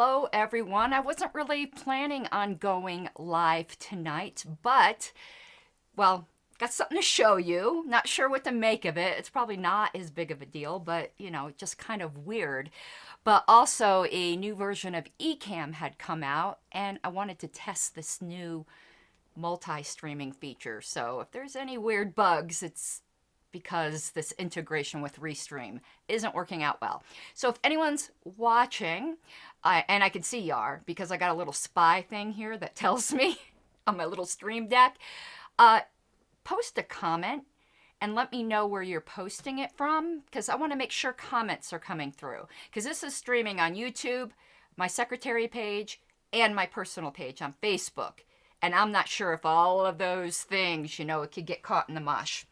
hello everyone. I wasn't really planning on going live tonight, but, well, got something to show you. Not sure what to make of it. It's probably not as big of a deal, but, just kind of weird. But also, a new version of Ecamm had come out, and I wanted to test this new multi-streaming feature. So if there's any weird bugs, it's because this integration with Restream isn't working out well. So if anyone's watching, and I can see you are because I got a little spy thing here that tells me on my little stream deck, post a comment and let me know where you're posting it from, because I want to make sure comments are coming through. Because this is streaming on YouTube, my secretary page, and my personal page on Facebook. And I'm not sure if all of those things, it could get caught in the mush.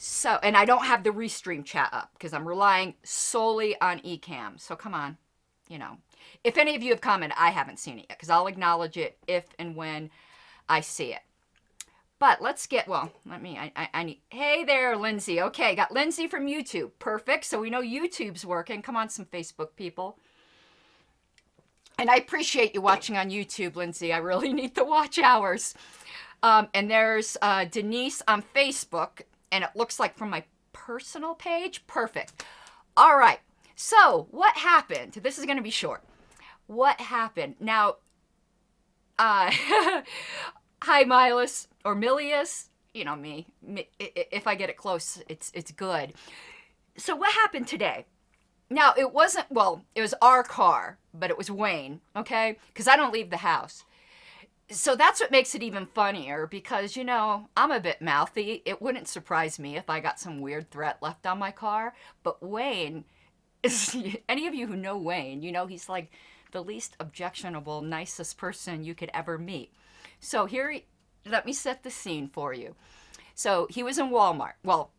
So, and I don't have the Restream chat up because I'm relying solely on Ecamm. So come on, If any of you have commented, I haven't seen it yet because I'll acknowledge it if and when I see it. But let's get, I need, hey there, Lindsay. Okay, got Lindsay from YouTube. Perfect. So we know YouTube's working. Come on, some Facebook people. And I appreciate you watching on YouTube, Lindsay. I really need the watch hours. And there's Denise on Facebook. And it looks like from my personal page. Perfect. All right. So what happened? This is going to be short. What happened? Now, hi, Milus or Milius. You know me. If I get it close, it's good. So what happened today? Now, it wasn't, it was our car, but it was Wayne, okay? Because I don't leave the house. So that's what makes it even funnier because, I'm a bit mouthy. It wouldn't surprise me if I got some weird threat left on my car. But Wayne, any of you who know Wayne, he's like the least objectionable, nicest person you could ever meet. So here, let me set the scene for you. So he was in Walmart. Well,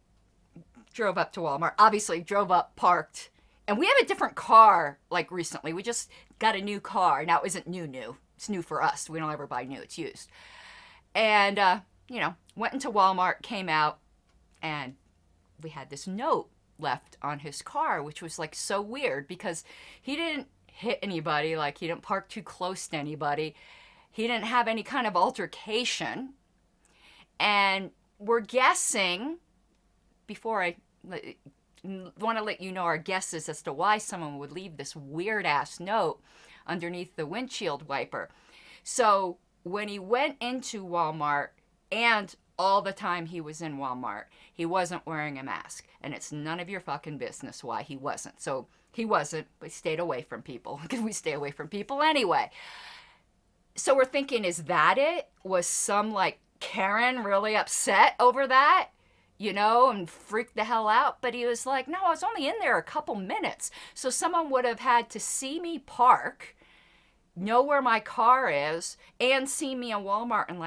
drove up to Walmart. Obviously, drove up, parked. And we have a different car, like recently. We just got a new car. Now, it isn't new. It's new for us. We don't ever buy new. It's used. And, went into Walmart, came out, and we had this note left on his car, which was, like, so weird because he didn't hit anybody. Like, he didn't park too close to anybody. He didn't have any kind of altercation. And we're guessing, before I want to let you know our guesses as to why someone would leave this weird-ass note underneath the windshield wiper. So when he went into Walmart, and all the time he was in Walmart, he wasn't wearing a mask. And it's none of your fucking business why he wasn't. So he wasn't, but stayed away from people, because we stay away from people anyway. So we're thinking, is that it? Was some, Karen really upset over that? And freaked the hell out. But he was like, no, I was only in there a couple minutes. So someone would have had to see me park, know where my car is, and see me in Walmart. And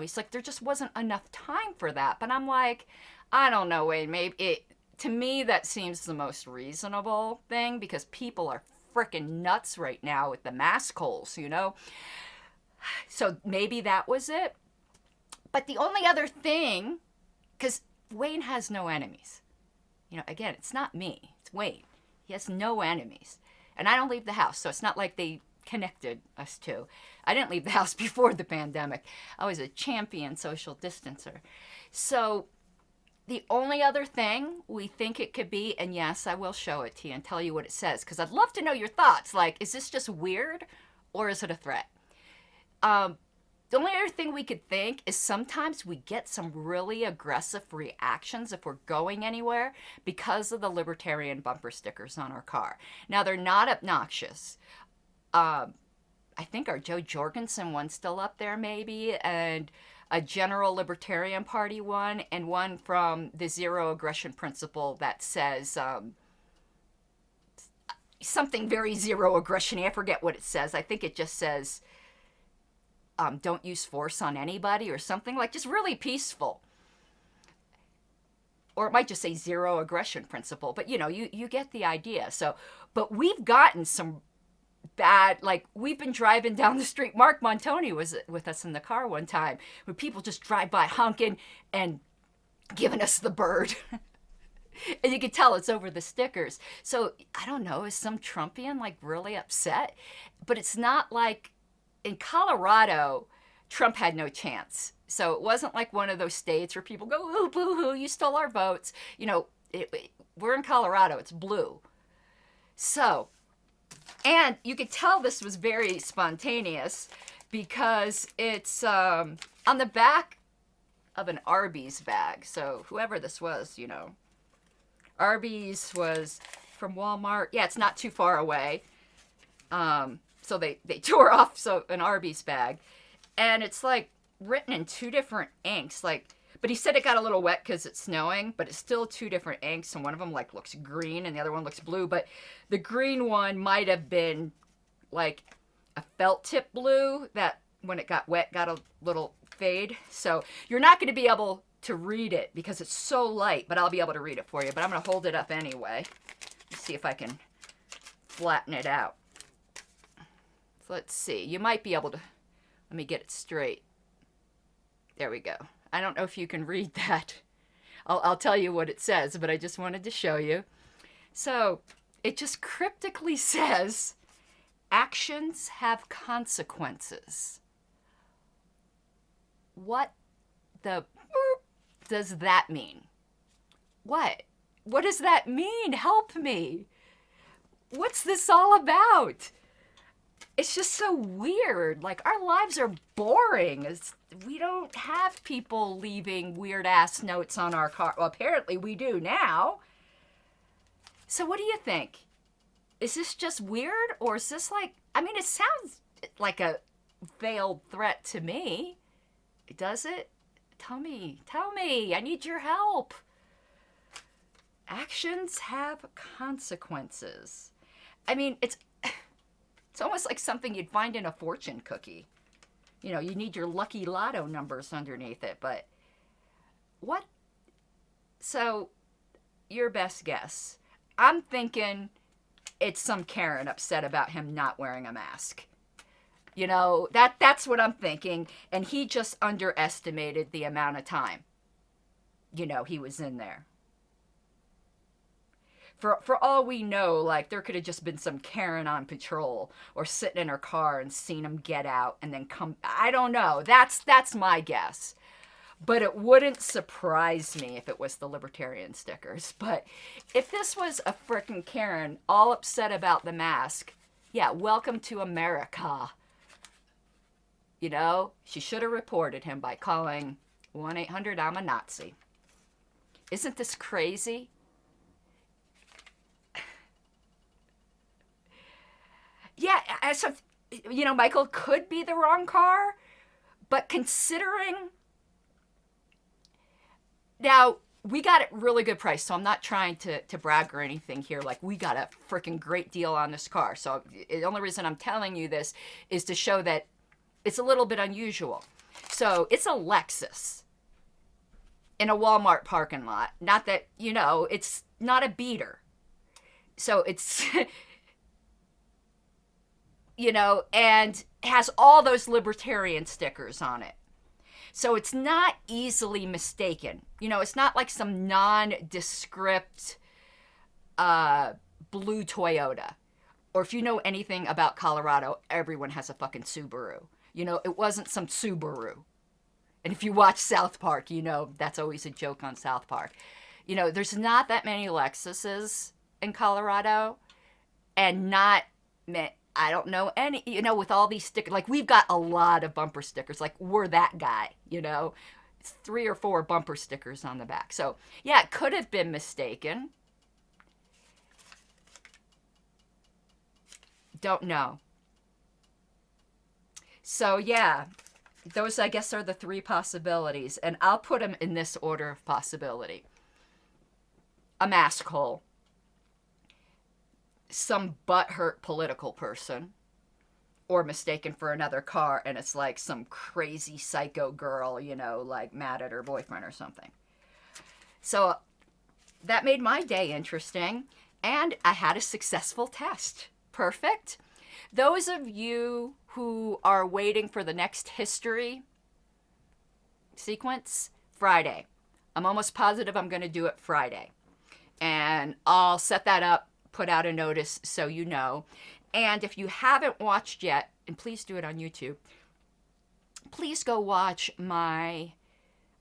he's like, there just wasn't enough time for that. But I'm like, I don't know, Wayne, maybe to me, that seems the most reasonable thing because people are freaking nuts right now with the mask holes, So maybe that was it. But the only other thing, because Wayne has no enemies. Again, it's not me. It's Wayne. He has no enemies. And I don't leave the house, so it's not like they connected us two. I didn't leave the house before the pandemic. I was a champion social distancer. So the only other thing we think it could be, and yes, I will show it to you and tell you what it says, because I'd love to know your thoughts. Like, is this just weird, or is it a threat? The only other thing we could think is sometimes we get some really aggressive reactions if we're going anywhere because of the Libertarian bumper stickers on our car. Now, they're not obnoxious. I think our Joe Jorgensen one's still up there maybe, and a General Libertarian Party one, and one from the Zero Aggression Principle that says something very zero aggression-y. I forget what it says. I think it just says... don't use force on anybody or something, just really peaceful. Or it might just say zero aggression principle, but you get the idea. So, but we've gotten some bad, we've been driving down the street. Mark Montoni was with us in the car one time where people just drive by honking and giving us the bird. And you can tell it's over the stickers. So I don't know, is some Trumpian like really upset? But it's not like in Colorado, Trump had no chance. So it wasn't like one of those states where people go, "Ooh, boo hoo, you stole our votes." You know, we're in Colorado, it's blue. So, and you could tell this was very spontaneous because it's on the back of an Arby's bag. So whoever this was, you know, Arby's was from Walmart. Yeah, it's not too far away. So they tore off an Arby's bag, and it's like written in two different inks. Like, but he said it got a little wet because it's snowing, but it's still two different inks, and one of them like looks green, and the other one looks blue. But the green one might have been like a felt tip blue that when it got wet got a little fade. So you're not going to be able to read it because it's so light, but I'll be able to read it for you. But I'm going to hold it up anyway. Let's see if I can flatten it out. So let's see. You might be able to, let me get it straight. There we go. I don't know if you can read that. I'll tell you what it says, but I just wanted to show you. So it just cryptically says, actions have consequences. What the does that mean? What? What does that mean? Help me. What's this all about? It's just so weird. Like, our lives are boring. We don't have people leaving weird-ass notes on our car. Well, apparently we do now. So what do you think? Is this just weird? Or is this like... I mean, it sounds like a veiled threat to me. Does it? Tell me. I need your help. Actions have consequences. I mean, it's almost like something you'd find in a fortune cookie. You know, you need your lucky lotto numbers underneath it, but what? So, your best guess. I'm thinking it's some Karen upset about him not wearing a mask. You know, that's what I'm thinking. And he just underestimated the amount of time, you know, he was in there. For all we know, like, there could have just been some Karen on patrol or sitting in her car and seen him get out and then come. I don't know. That's my guess. But it wouldn't surprise me if it was the Libertarian stickers. But if this was a frickin' Karen all upset about the mask, yeah, welcome to America. You know, she should have reported him by calling 1-800 I'm a Nazi. Isn't this crazy? Yeah, so, you know, Michael could be the wrong car, but considering... Now, we got it really good price, so I'm not trying to brag or anything here. Like, we got a freaking great deal on this car. So the only reason I'm telling you this is to show that it's a little bit unusual. So it's a Lexus in a Walmart parking lot. Not that, you know, it's not a beater. So it's... you know, and has all those Libertarian stickers on it. So it's not easily mistaken. You know, it's not like some nondescript blue Toyota. Or if you know anything about Colorado, everyone has a fucking Subaru. You know, it wasn't some Subaru. And if you watch South Park, you know that's always a joke on South Park. You know, there's not that many Lexuses in Colorado. And not... I don't know any, you know, with all these stickers, like, we've got a lot of bumper stickers, like, we're that guy, you know, it's 3 or 4 bumper stickers on the back. So, yeah, it could have been mistaken. Don't know. So, yeah, those, I guess, are the 3 possibilities, and I'll put them in this order of possibility. A mask hole. Some butthurt political person, or mistaken for another car, and it's like some crazy psycho girl, you know, like mad at her boyfriend or something. So that made my day interesting, and I had a successful test. Perfect. Those of you who are waiting for the next history sequence, Friday. I'm almost positive I'm going to do it Friday. And I'll set that up, put out a notice so you know. And if you haven't watched yet, and please do it on YouTube, please go watch my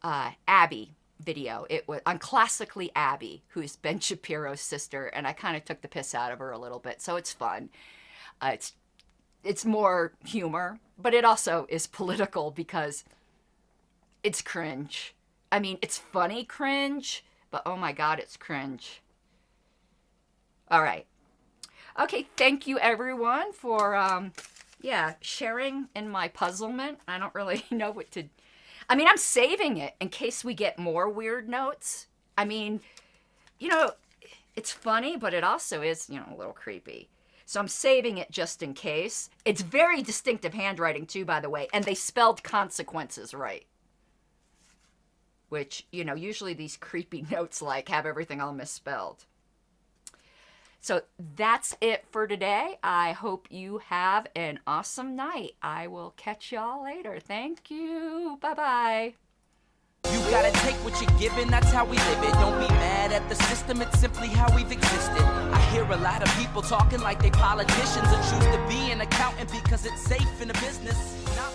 Abby video. It was on Classically Abby, who's Ben Shapiro's sister, and I kind of took the piss out of her a little bit, so it's fun. It's more humor, but it also is political because it's cringe. I mean, it's funny cringe, but oh my God, it's cringe. All right. Okay, thank you everyone for sharing in my puzzlement. I don't really know what to... I mean, I'm saving it in case we get more weird notes. I mean, it's funny, but it also is, a little creepy. So I'm saving it just in case. It's very distinctive handwriting too, by the way, and they spelled consequences right. Which, usually these creepy notes have everything all misspelled. So that's it for today. I hope you have an awesome night. I will catch y'all later. Thank you. Bye-bye. You gotta take what you're given, that's how we live it. Don't be mad at the system, it's simply how we've existed. I hear a lot of people talking like they politicians and choose to be an accountant because it's safe in the business. Not